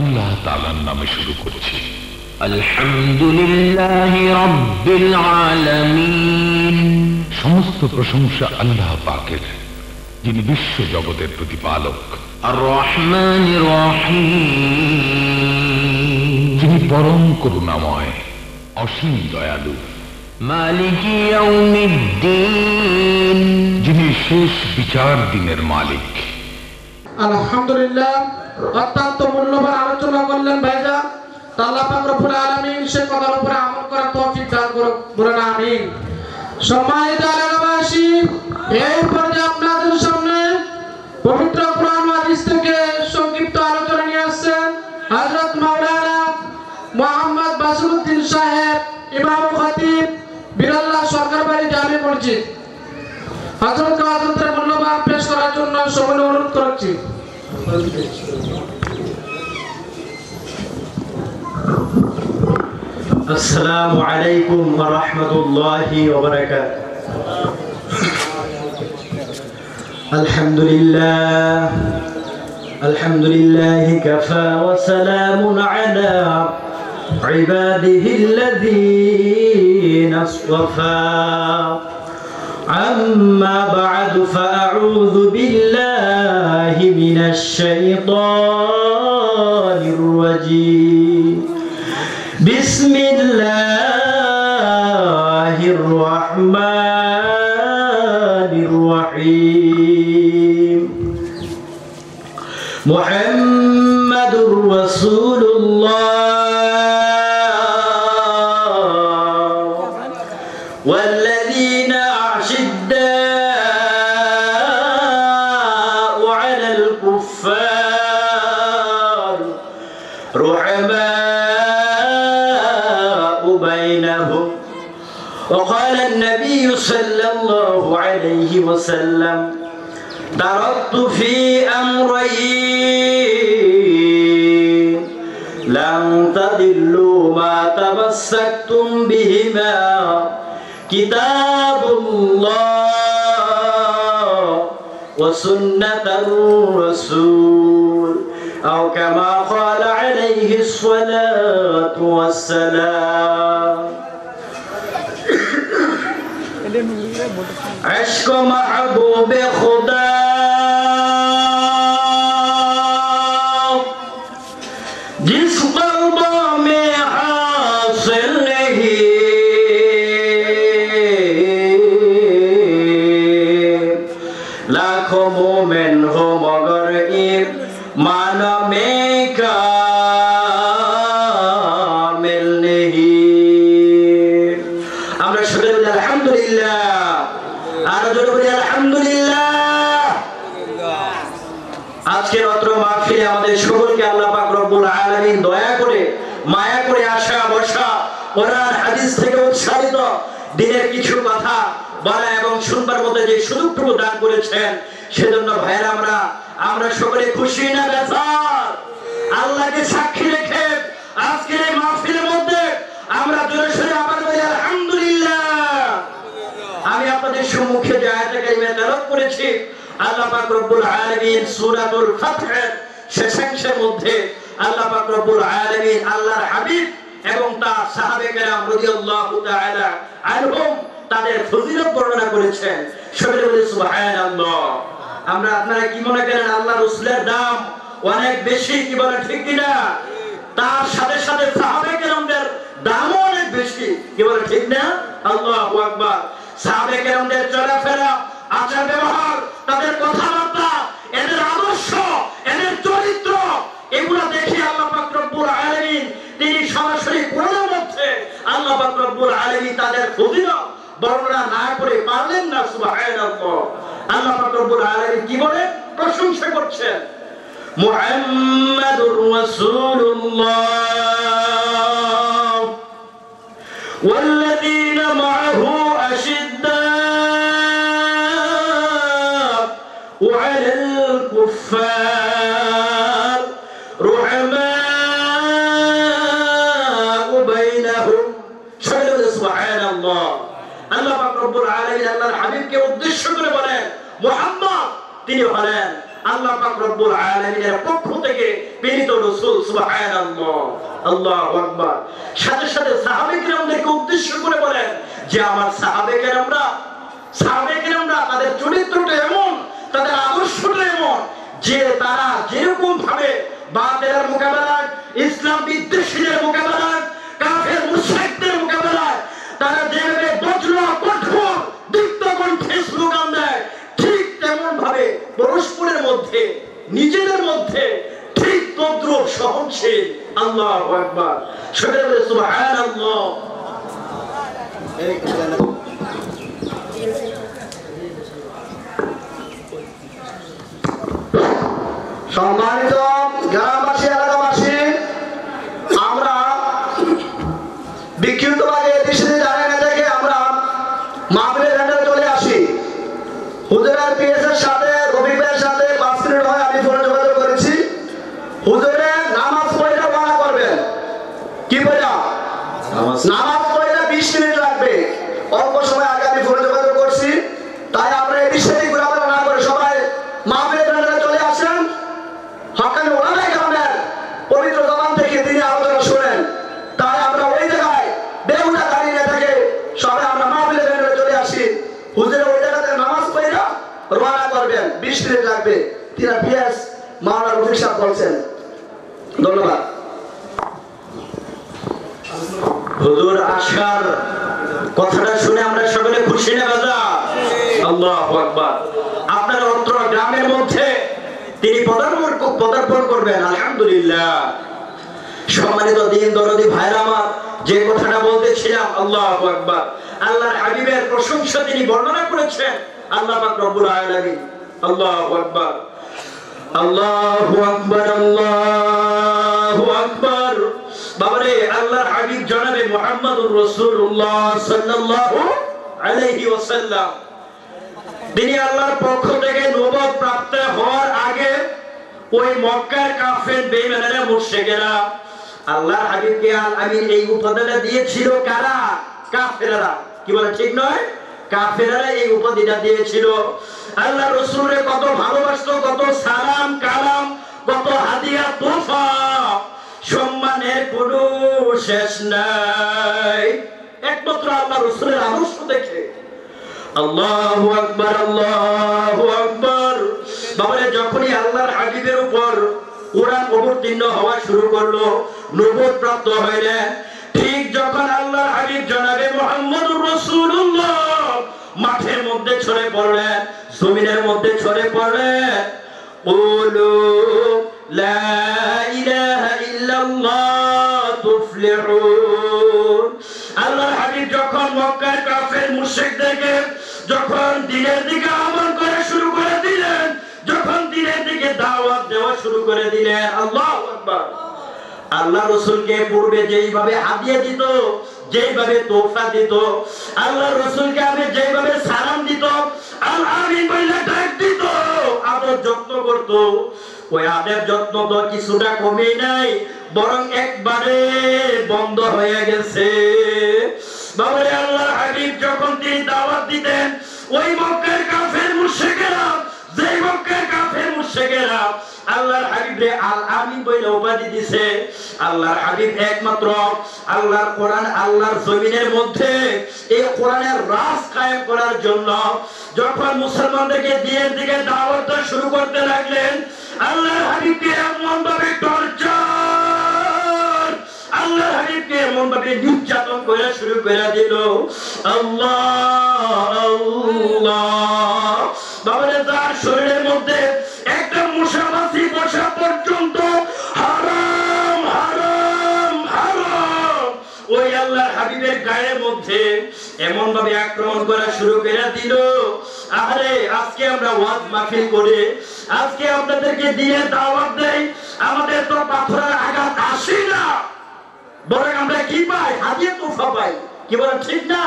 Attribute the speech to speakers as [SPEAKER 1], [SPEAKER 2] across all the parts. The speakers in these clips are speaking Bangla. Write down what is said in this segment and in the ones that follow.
[SPEAKER 1] আল্লাহ তাআলার নামে শুরু করছি।
[SPEAKER 2] আলহামদুলিল্লাহি রাব্বিল আলামিন।
[SPEAKER 1] সমস্ত প্রশংসা আল্লাহ পাকের, যিনি বিশ্ব জগতের প্রতিপালক।
[SPEAKER 2] আর রহমানির রহিম,
[SPEAKER 1] যিনি পরম করুণাময়, অসীম দয়ালু।
[SPEAKER 2] মালিকি ইয়াউমিদ্দিন,
[SPEAKER 1] যিনি শেষ বিচার দিনের মালিক।
[SPEAKER 3] আলহামদুলিল্লাহ, অত্যন্ত মূল্যবান আলোচনা করলেন ভাইজান। আল্লাহ পাক রব্বুল আলামিন সে কথার উপরে আমল করার তৌফিক দান করুন, বলেন আমিন। সম্মানিত এলাকাবাসী, এই পর্যায়ে আপনাদের সামনে পবিত্র কোরআন ও হাদিস থেকে সংক্ষিপ্ত আলোচনা নিয়ে আসছেন হযরত মাওলানা মুহাম্মদ বাসিরউদ্দিন সাহেব, ইমাম ও খতিব, বিরাল্লাহ সরকার বাড়ি জামে মসজিদ। হযরতের মূল্যবান পেশ করার জন্য সকলে অনুরোধ করছি।
[SPEAKER 4] السلام عليكم ورحمة الله وبركاته. الحمد لله كفى وسلام على عباده الذين اصطفى. أما بعد فأعوذ بالله من الشيطان الرجيم. بسم الله الرحمن الرحيم. محمد رسول الله والذين أشداء على الكفار رحماء بينهم. وقال النبي صلى الله عليه وسلم: تركت في أمرين لن تضلوا ما تمسكتم بهما كتاب الله وسنة الرسول، أو كما قال عليه الصلاة والسلام. عشق محبوب خدا जिस क़ल्बों में हासिल नहीं, लाखों मोमिन हो मगर ईमान में कामिल नहीं। আমরা শুকর বলি আলহামদুলিল্লাহ, আর জোরে বলি আলহামদুলিল্লাহ। আজকের অত্র মাহফিলে আমাদের সকলকে আল্লাহ পাক রব্বুল আলামিন দয়া করে মায়া করে আসা বসা কোরআন হাদিস থেকে উৎসাহিত দিনের কিছু কথা বলা এবং শুনবার মতো যে সুযোগটুকু দান করেছেন, সেজন্য ভাইরা আমরা সকলে খুশি না বেজার? আল্লাহকে সাক্ষী রেখে আজকের এই মাহফিলের মধ্যে আমরা জোরে সোরে আবার বলি আলহামদুলিল্লাহ। আমি আপনাদের সম্মুখে যে আয়াতে কারিমা তেলাওয়াত করেছি, আল্লাহ পাক রব্বুল আলামিন সূরাতুল ফাতহের শেষাংশের মধ্যে আল্লাহ পাক রব্বুল আলামিন আল্লাহর হাবিব এবং তার সাহাবে কেরাম রাদিয়াল্লাহু তাআলা আনহুম তাদের ফজিলত বর্ণনা করেছেন। সকলে বলি সুবহানাল্লাহ। আপনারা কি মনে করেন আল্লাহর রাসূলের দাম অনেক বেশি? কি বলে ঠিক কিনা? তার সাথে সাথে সাহাবে কেরামদের দামও অনেক বেশি, কি বলে ঠিক না? আল্লাহু আকবার। সাহাবে কেরামদের চলাফেরা, আচার ব্যবহার, তাদের কথাবার্তা, এদের আদর্শ, এদের চরিত্র, এগুলা দেখে আল্লাহ পাক রব্বুল আলামিন তিনি সরাসরি কোরআনের মধ্যে আল্লাহ পাক রব্বুল আলামিন তাদের ফজিলত বর্ণনা না করে পারলেন না। সুবহানাল্লাহ। আল্লাহ পাক রব্বুল আলামিন কি বলে প্রশংসা করছেন? মুহাম্মাদুর রাসূলুল্লাহ ওয়াল্লাযীনা মা'আহু আশিদ্দাউ আলাল কুফফার রুহামাউ বাইনাহুম। সুবহানাল্লাহ। আল্লাহ পাক রব্বুল আলামিন আল্লাহর হাবিবকে উদ্দেশ্য করে বলেন, মুহাম্মদ তিনি হলেন আল্লাহ পাক রব্বুল আলামিনের পক্ষ থেকে প্রেরিত রাসূল। সুবহানাল্লাহ, আল্লাহু আকবার। সাথে সাথে সাহাবে কিরামদেরকে উদ্দেশ্য করে বলেন যে আমার সাহাবে কিরামরা তাদের চরিত্রটা এমন, তাদের আদর্শটা এমন যে তারা যেরকম ভাবে বাতিলের মোকাবেলায়, ইসলাম বিদ্বেষীদের মোকাবেলায়, কাফের মুশরিকদের মোকাবেলায় তারা যেভাবে বজ্র কঠোর দীপ্ত কণ্ঠে স্লোগান দেয়, ঠিক তেমন ভাবে পরস্পরের মধ্যে, নিজেদের মধ্যে ঠিক তদ্রূপ সহনশীল। আল্লাহু আকবার, সকলে বলে সুবহানাল্লাহ।
[SPEAKER 3] সম্মানিত গ্রামবাসী, এলাকাবাসী, আমরা বিক্ষিপ্তভাবে দৃষ্টি জায়গা থেকে আমরা মাহফিলের ঘাটে চলে আসি। হুজুরের পিএসের সাথে, রফিক ভাইয়ের সাথে 5 মিনিট হয় আমি ফোনে যোগাযোগ করেছি। হুজুরে নামাজ পড়ে রওনা করবেন। কি বলা? নামাজ পড়ে 20 মিনিট লাগবে। অল্প সময় আগে আমি ফোনে যোগাযোগ করছি। তাই আমরা এই বিষয়ে ঘোরাফেরা না করে সবাই মাহফিলের ঘাটে চলে আসেন। হকানি ওলামায়ে কেরামের পবিত্র জবান থেকে তিনি আলোচনা শুনেন। তাই আমরা ওই জায়গায় বেহুদা দাঁড়িয়ে না থেকে সবাই আমরা মাহফিলের ঘাটে চলে আসি। হুজুরে ওই জায়গাতে নামাজ পড়ে রওনা করবেন, 20 মিনিট লাগবে। তিনি পিএস মাওলানা রফিক সাহেব বলছেন। ধন্যবাদ।
[SPEAKER 4] হুজুর আসার কথাটা শুনে আমরা সকলে খুশি না বাজা? আল্লাহু আকবার। আপনার অত্র গ্রামের মধ্যে তিনি পদার্পণ করবেন, আলহামদুলিল্লাহ। সম্মানিত দিন দরদি ভাইরা আমার, যে কথাটা বলতেছিলাম, আল্লাহু আকবার, আল্লাহর হাবিবের প্রশংসা তিনি বর্ণনা করেছেন আল্লাহ পাক রব্বুল আলামিন। আল্লাহু আকবার, আল্লাহু আকবার, আল্লাহু আকবার। বাবারে, আল্লাহর হাবিব জনাবে মুহাম্মদুর রাসূলুল্লাহ সাল্লাল্লাহু আলাইহি ওয়াসাল্লাম তিনি আল্লাহর পক্ষ থেকে নবুয়ত প্রাপ্ত হওয়ার আগে ওই মক্কার কাফের বেঈমানেরা, মুশরিকেরা আল্লাহর হাবিবকে আল আমিন এই উপাধিটা দিয়েছিল। কারা? কাফেররা। কি বলে? ঠিক নয়? কাফেররা এই উপাধিটা দিয়েছিল। আল্লাহর রাসূলের কত ভালোবাসতো, কত সালাম কালাম, কত হাদিয়া তোহফা, সম্মানের কোনো শেষ নাই একমাত্র আল্লাহর রাসূলের আদর্শ দেখে। আল্লাহু আকবার, আল্লাহু আকবার। বাবারে, যখনই আল্লাহর হাবিবের উপর কোরআন অবতীর্ণ হওয়া শুরু করলো, নবুয়ত প্রাপ্ত হইলেন, ঠিক যখন আল্লাহর হাবিব জনাবে মুহাম্মদুর রাসূলুল্লাহ মাঠের মধ্যে ছড়ে পড়লেন, জমিনের মধ্যে ছড়ে পড়লেন, কুলু লা ইলাহা ইল্লাল্লাহ তুফলিহুন। আল্লাহর হাবিব যখন মক্কার কাফের মুশরিকদেরকে যখন দিনের দিকে আহ্বান করা শুরু করে দিলেন, যখন দিনের দিকে দাওয়াত দেওয়া শুরু করে দিলেন, আল্লাহু আকবার, আল্লাহ রাসূলকে পূর্বে যেইভাবে হাদিয়া দিত, যেইভাবে তোহফা দিত, আল্লাহ রাসূলকে আমি যেইভাবে সালাম দিত, আল আমিন বলে ডাক দিত, আদর যত্ন করত, ওই আদর যত্ন তো কিছুটা কমে নাই, বরং একবারে বন্ধ হয়ে গেছে। বাবারে, আল্লাহর হাবিব যখন তিনি দাওয়াত দিতেন, ওই মক্কার কাফের মুশরিকেরা, যেই মক্কার কাফের মুশরিকেরা আল্লাহর হাবিবরে আল আমিন বলে উপাধি দিয়েছে, আল্লাহর হাবিব একমাত্র আল্লাহর কোরআন, আল্লাহর জমিনের মধ্যে এই কোরআনের রাজ কায়েম করার জন্য যখন মুসলমানদেরকে দিনের দিকে দাওয়াত দেওয়া শুরু করতে লাগলেন, আল্লাহর হাবিবকে এমন ভাবে টর্চার, আল্লাহর হাবিবকে এমন ভাবে নির্যাতন করা শুরু করে দিল। আল্লাহ আল্লাহ। বাবারে, তার শরীরের মধ্যে একটা মশামাছি বসা পর্যন্ত হারাম হারাম হারাম ওই আল্লাহর হাবিবের গায়ের মধ্যে এমন ভাবে আক্রমণ করা শুরু করে দিল। আরে, আজকে আমরা ওয়াজ মাহফিল করে, আজকে আপনাদেরকে দিয়ে দাওয়াত দেই, আমাদের তো পাথরের আঘাত আসে না, বরং আমরা কি পাই? হাদিয়া তোহফা পাই। কি বলেন? ঠিক না?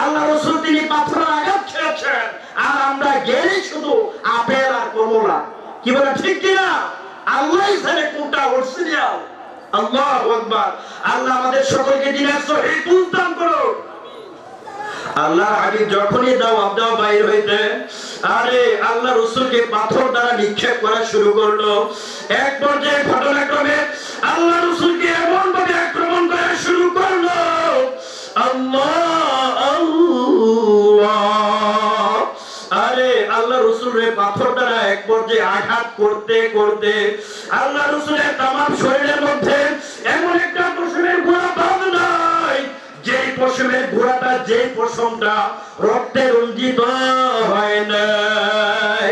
[SPEAKER 4] আল্লাহ রাসূল তিনি পাথরের আঘাত খেয়েছেন, আর আমরা গেলি শুধু আপেল আর কমলা। কি বলেন? ঠিক কিনা? আল্লাহ জানে কোনটা অরিজিনাল। আল্লাহু আকবার। আল্লাহ আমাদের সকলকে দিনের সহিহ বুঝদান করুন। আল্লাহর হাবিব যখনই দাওয়াত দেওয়া বাইর হইতে, আরে আল্লাহ রাসূলকে পাথর দ্বারা নিক্ষেপ করা শুরু করলো। এক পর্যায়ে ঘটনাক্রমে আল্লাহ পর্যায়ে আঘাত করতে করতে আল্লাহ রাসূলের তামাম শরীরের মধ্যে এমন একটা পশমের গোড়া বাদ নাই, যেই পশমের গোড়াটা, যেই পশমটা রক্তে রঞ্জিত হয় নাই।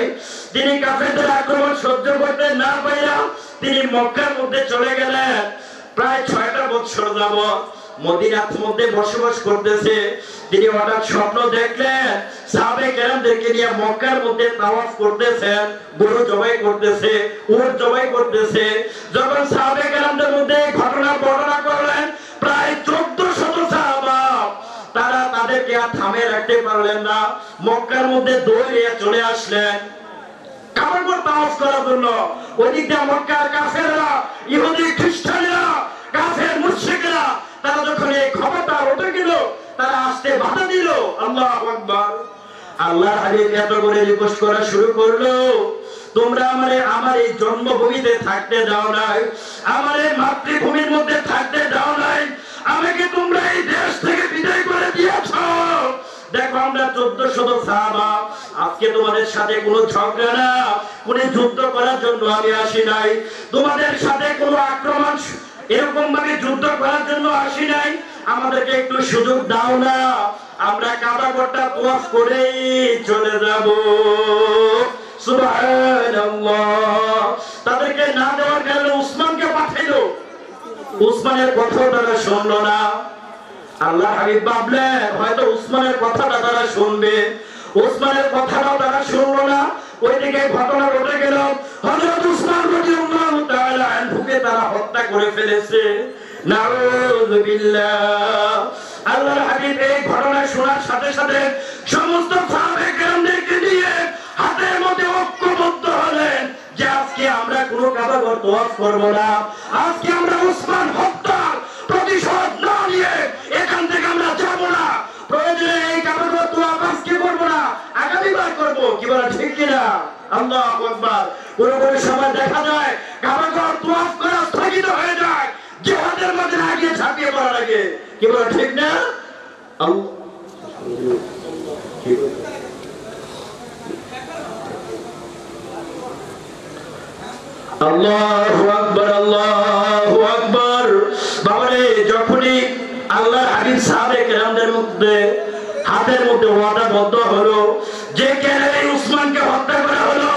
[SPEAKER 4] তিনি কাফেরদের আক্রমণ সহ্য করতে না পাইরা তিনি মক্কার মধ্যে চলে গেলেন। প্রায় 6টা বছর যাবত মদিনার মধ্যে বসবাস করতেছে। তিনি হঠাৎ স্বপ্ন দেখলেন সাহাবে কেরামদেরকে নিয়ে মক্কার মধ্যে তাওয়াফ করতেছেন, গরু জবাই করতেছে, উট জবাই করতেছে। যখন সাহাবে কেরামদের মধ্যে ঘটনা বর্ণনা করলেন, প্রায় 1400 সাহাবা, তারা তাদেরকে আর থামে রাখতে পারলেন না, মক্কার মধ্যে দৌড়ে চলে আসলেন কাবার তাওয়াফ করার জন্য। ওইদিক দিয়ে মক্কার কাফেররা, ইহুদি খ্রিস্টানেরা, কাফের মুশরিকরা, তারা যখন এই খবরটা উঠে গেল, তারা আসতে বাধা দিল। আল্লাহু আকবার। আল্লাহর হাবিব এত করে রিকোয়েস্ট করা শুরু করলো, তোমরা আমার এই জন্মভূমিতে থাকতে দাও নাই, আমার এই মাতৃভূমির মধ্যে থাকতে দাও নাই, আমাকে তোমরা এই দেশ থেকে বিদায় করে দিয়েছো। দেখো আমরা 1400 সাহাবা, আজকে তোমাদের সাথে কোনো ঝগড়া না, কোনো যুদ্ধ করার জন্য আমি আসি নাই, তোমাদের সাথে কোনো আক্রমণ এরকম ভাবে যুদ্ধ করার জন্য আসি নাই, আমাদেরকে একটু সুযোগ দাও না, আমরা কাবা ঘরটা তাওয়াফ করেই চলে যাব। সুবহানাল্লাহ। তাদেরকে না দেওয়ার কারণে উসমানকে পাঠাইলো। উসমানের কথাও তারা শুনলো না। আল্লাহ হাবিব ভাবলেন হয়তো উসমানের কথাটা তারা শুনবে, উসমানের কথাটাও তারা শুনলো না। ওইদিকে ঘটনা ঘটে গেল, হযরত উসমান রাদিয়াল্লাহু তাআলা আনহুকে তারা হত্যা করে ফেলেছে। নাউযুবিল্লাহ। আল্লাহর হাবিব এই ঘটনা শোনার সাথে সাথে সমস্ত সাহাবে কেরামদেরকে নিয়ে হাতের মধ্যে ঐক্যবদ্ধ হলেন যে আজকে আমরা কোনো কাবা ঘর তাওয়াফ করব না, আজকে আমরা উসমান হত্যার প্রতিশোধ না নিয়ে এখান থেকে আমরা যাব না, প্রয়োজনে এই কাবা ঘর তাওয়াফ আজকে করব না, আগামীবার করব। কি বলা ঠিক কিনা? আল্লাহু আকবার। কোন সময় দেখা যায় কাবা ঘর তাওয়াফ করা স্থগিত হয়ে যায় জিহাদের মধ্যে আগে ঝাঁপিয়ে পড়া লাগে। কি বলা ঠিক না? আল্লাহু আকবার, আল্লাহু আকবার। বাবারে, যখনই আল্লাহর হাবিব সাহাবে কেরামদের মধ্যে হাতের মধ্যে ওয়াদাবদ্ধ হলো যে কেন এই উসমানকে হত্যা করা হলো,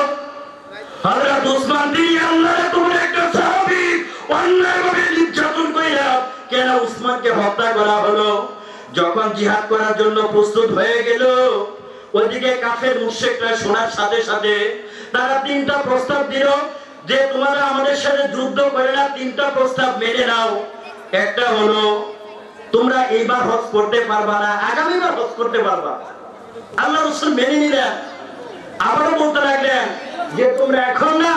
[SPEAKER 4] হযরত উসমান তিনি আল্লাহর তোমার একটা সাহাবী অন্যায়ভাবে নির্যাতন কইরা কেন উসমানকে হত্যা করা হলো। যখন জিহাদ করার জন্য প্রস্তুত হয়ে গেল, ওইদিকে কাফের মুশরিকরা শোনার সাথে সাথে তারা 3টা প্রস্তাব দিল যে তোমরা আমাদের সাথে যুদ্ধ করে না, 3টা প্রস্তাব মেনে নাও। একটা হলো তোমরা এইবার হজ করতে পারবা না, আগামীবার হজ করতে পারবা। আল্লাহ রাসূল মেনে নিলেন। আবারও বলতে লাগলেন যে তোমরা এখন না,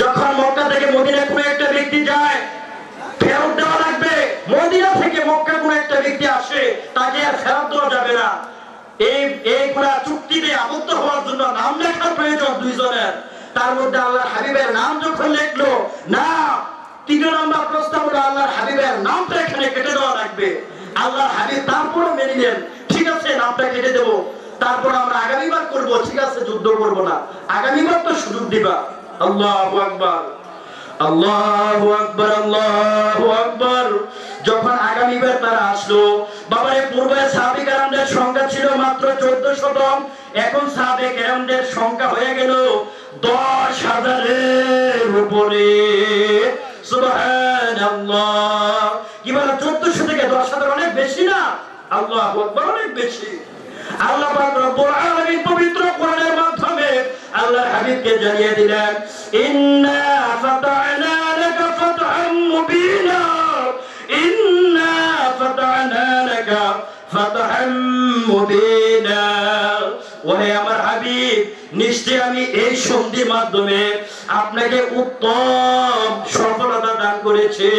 [SPEAKER 4] যখন মক্কা থেকে মদিনা কোনো একটা ব্যক্তি যায় ফেরত দেওয়া লাগবে, মদিনা থেকে মক্কা কোনো একটা ব্যক্তি আসে তাকে আর ফেরত দেওয়া যাবে না। এইগুলা চুক্তিতে আবদ্ধ হওয়ার জন্য নাম লেখার প্রয়োজন 2 জনের। তার মধ্যে আল্লাহর হাবিবের নাম যখন লিখলো না, 3 নম্বর প্রস্তাব হলো আল্লাহর হাবিবের নামটা এখানে কেটে দেওয়া লাগবে। আল্লাহর হাবিব তারপরও মেনে নিলেন, ঠিক আছে নামটা কেটে দেবো, তারপর আমরা আগামীবার করব, ঠিক আছে যুদ্ধ করব না, আগামীবার তো সুযোগ দিবা। আল্লাহু আকবার, আল্লাহু আকবার, আল্লাহু আকবার। যখন আগামীবার তারা আসলো, বাবারে পূর্বে সাহাবী কেরামদের সংখ্যা ছিল মাত্র 1400, এখন সাহাবে কেরামদের সংখ্যা হয়ে গেল 10,000-এর উপরে। সুবহানাল্লাহ। কি বলে 1400 থেকে 10,000 অনেক বেশি না? আল্লাহু আকবার, অনেক বেশি। আল্লাহ পাক রব্বুল আলামিন পবিত্র কোরআনের মাধ্যমে আল্লাহর হাবিবকে জানিয়ে দিলেন, ইন্না ফাতানা লাকা ফাতহাম মুবিনা, ইন্না ফাতানা লাকা ফাতহাম মুবিনা। ওহে আমার হাবিব, নিশ্চয় আমি এই সন্ধির মাধ্যমে আপনাকে উত্তম সফলতা দান করেছি।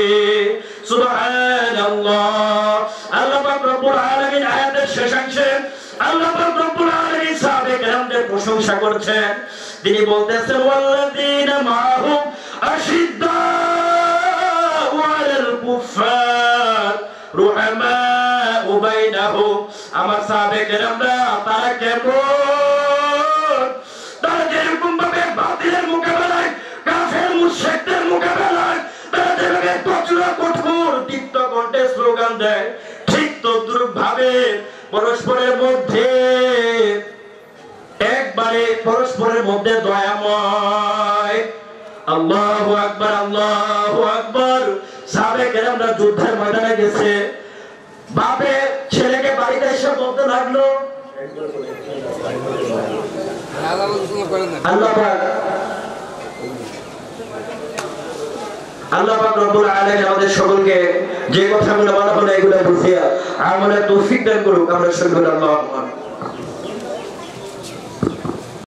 [SPEAKER 4] সুবহানাল্লাহ। আল্লাহ পাক রব্বুল আলামিন আয়াতের শেষাংশে আল্লাহ পাক রব্বুল আলামিন সাহাবে কেরামদের প্রশংসা করছেন। তিনি বলতেছেন, ওয়াল্লাযীনা মাহুম আশিদ্দাউ আলাল কুফফার রুহামাউ বাইনাহুম। আমার সাহাবে কেরামরা তারা কেমন? তারা যেরকম ভাবে মুশরিকদের মোকাবেলায় তারা যেভাবে বজ্র কঠোর দীপ্ত কণ্ঠে স্লোগান দেয়, ঠিক তদ্রুপ ভাবে পরস্পরের মধ্যে একবারে পরস্পরের মধ্যে দয়াময়। আল্লাহু আকবার, আল্লাহু আকবার। সাহাবায়ে কেরামরা যুদ্ধের ময়দানে গেছে, বাপে ছেলেকে বাড়িতে এসে বলতে লাগলো, আল্লাহ পাক রব্বুল আলামিন আমাদের সকলকে যে কথাগুলো বলা হলো এগুলো বুঝিয়া আমলের তৌফিক দান করুক। আমরা সকলে আল্লাহু আকবার।